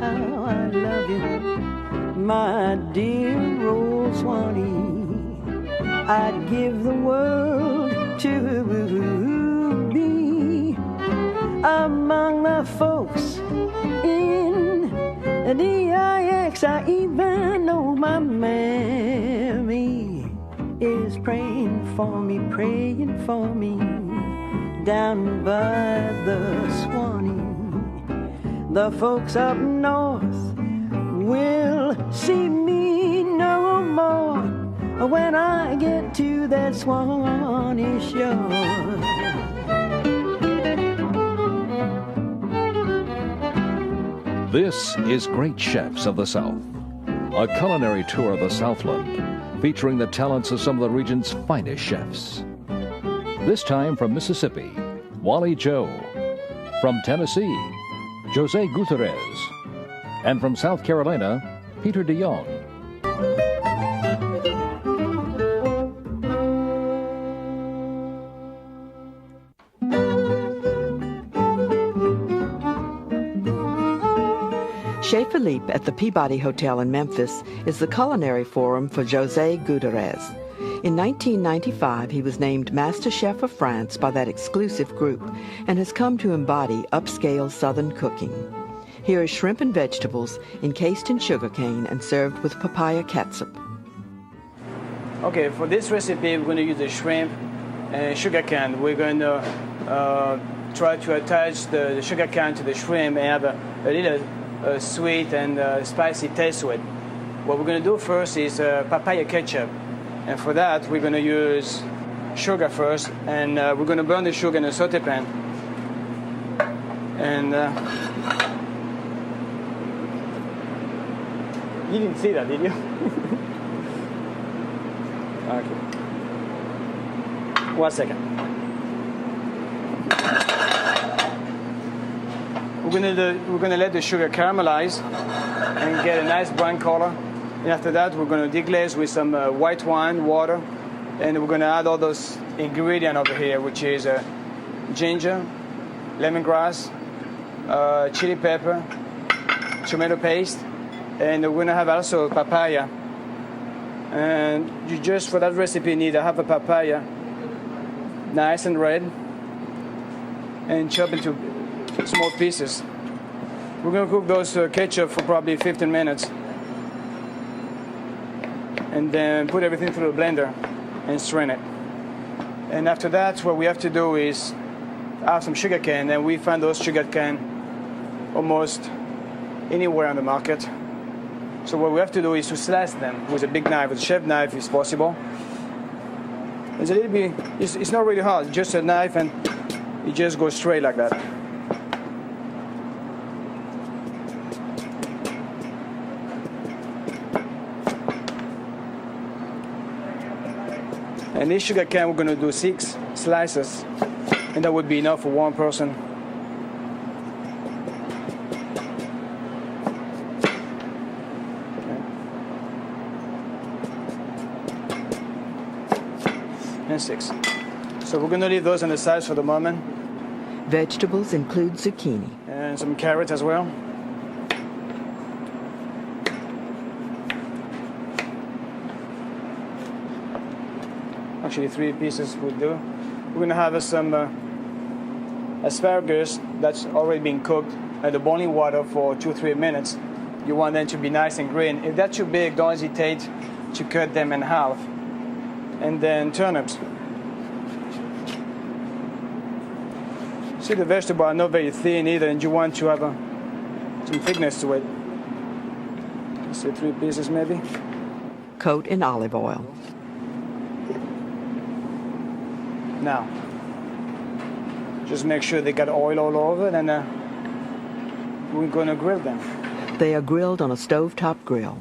how I love you, my dear old Swanee. I'd give the world to be among the folks in DIX. I even know my mammy is praying for me down by the Swanee. The folks up north will see me no more when I get to that Swanee shore. This is Great Chefs of the South, a culinary tour of the Southland featuring the talents of some of the region's finest chefs. This time from Mississippi, Wally Joe. From Tennessee, Jose Guiterrez. And from South Carolina, Peter DeYoung. Chez Phillipe at the Peabody Hotel in Memphis is the culinary forum for Jose Guiterrez. In 1995, he was named Master Chef of France by that exclusive group and has come to embody upscale Southern cooking. Here is shrimp and vegetables encased in sugarcane and served with papaya ketchup. Okay, for this recipe, we're going to use the shrimp and sugarcane. We're going to try to attach the sugarcane to the shrimp and have a little sweet and spicy taste to it. What we're going to do first is papaya ketchup. And for that, we're going to use sugar first, and we're going to burn the sugar in a saute pan. And you didn't see that, did you? Okay. 1 second. We're going to let the sugar caramelize and get a nice brown color. And after that, we're going to deglaze with some white wine, water, and we're going to add all those ingredients over here, which is ginger, lemongrass, chili pepper, tomato paste, and we're going to have also papaya. And you just, for that recipe, need half a papaya, nice and red, and chop into small pieces. We're going to cook those ketchup for probably 15 minutes. And then put everything through the blender and strain it. And after that, what we have to do is add some sugar cane, and we find those sugar cane almost anywhere on the market. So what we have to do is to slice them with a big knife, with a chef knife if possible. It's a little bit, it's not really hard, just a knife, and it just goes straight like that. And this sugar cane, we're going to do 6 slices, and that would be enough for one person. Okay. And 6. So we're going to leave those on the side for the moment. Vegetables include zucchini. And some carrots as well. Actually, 3 pieces would do. We're going to have some asparagus that's already been cooked at the boiling water for 2-3 minutes. You want them to be nice and green. If they're too big, don't hesitate to cut them in half. And then turnips. See, the vegetables are not very thin either, and you want to have some thickness to it. Let's say 3 pieces maybe. Coat in olive oil. Now, just make sure they got oil all over, and we're going to grill them. They are grilled on a stovetop grill.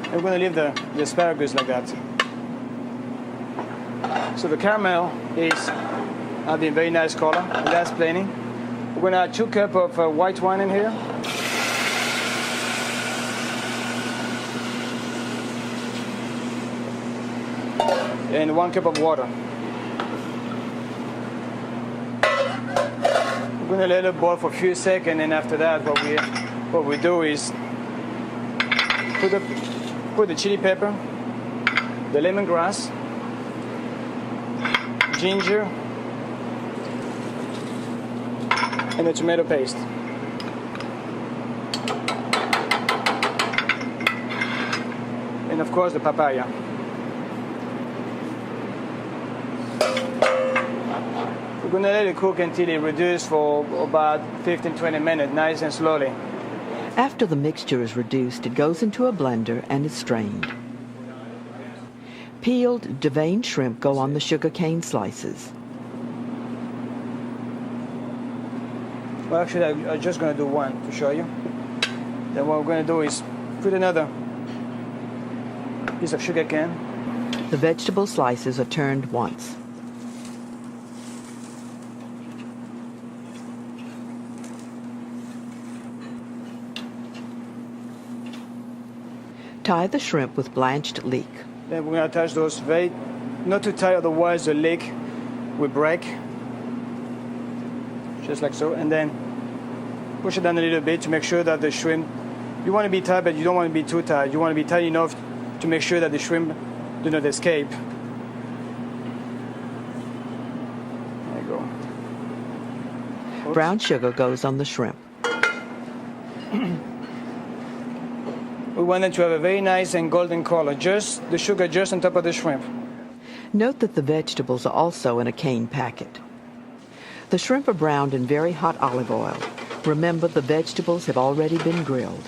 And we're going to leave the asparagus like that. So the caramel is having very nice color, and that's plenty. We're going to add 2 cups of white wine in here. And 1 cup of water. We're going to let it boil for a few seconds, and after that, what we do is put the chili pepper, the lemongrass, ginger, and the tomato paste. And of course the papaya. We're going to let it cook until it reduces for about 15-20 minutes, nice and slowly. After the mixture is reduced, it goes into a blender and is strained. Peeled, deveined shrimp go on the sugar cane slices. Well, actually, I'm just going to do one to show you. Then what we're going to do is put another piece of sugar cane. The vegetable slices are turned once. Tie the shrimp with blanched leek. Then we're going to attach those not too tight, otherwise the leek will break. Just like so. And then push it down a little bit to make sure that the shrimp, you want to be tight, but you don't want to be too tight. You want to be tight enough to make sure that the shrimp do not escape. There you go. Oops. Brown sugar goes on the shrimp. We want it to have a very nice and golden color, just the sugar just on top of the shrimp. Note that the vegetables are also in a cane packet. The shrimp are browned in very hot olive oil. Remember, the vegetables have already been grilled.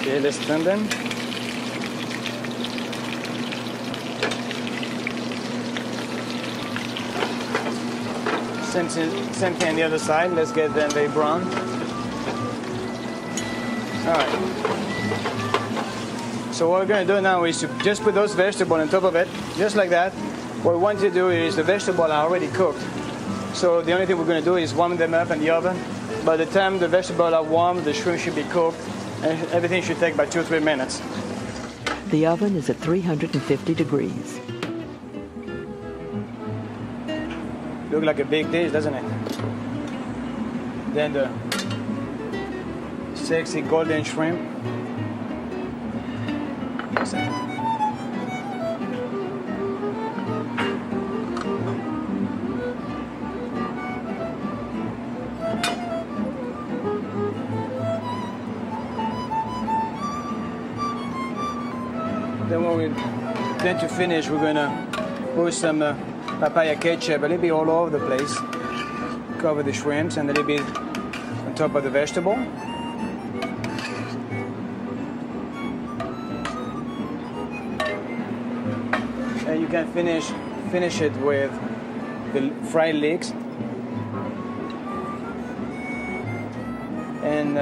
Okay, let's turn them. Same thing on the other side. Let's get them very brown. All right. So what we're going to do now is to just put those vegetables on top of it, just like that. What we want to do is the vegetables are already cooked. So the only thing we're going to do is warm them up in the oven. By the time the vegetables are warm, the shrimp should be cooked, and everything should take about 2-3 minutes. The oven is at 350 degrees. Look like a big dish, doesn't it? Then the sexy golden shrimp. Then to finish, we're gonna put some papaya ketchup a little bit all over the place. Cover the shrimps and a little bit on top of the vegetable. And you can finish it with the fried leeks and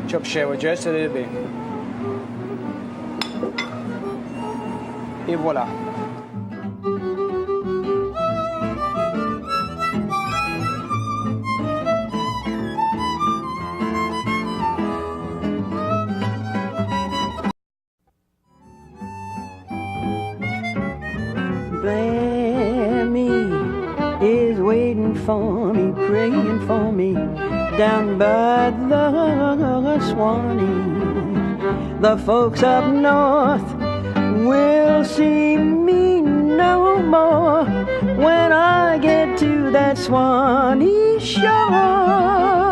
chopped shallot just a little bit. Et voilà. Grammy is waiting for me, praying for me down by the Swanee. The folks up north will see me no more when I get to that Swanee shore.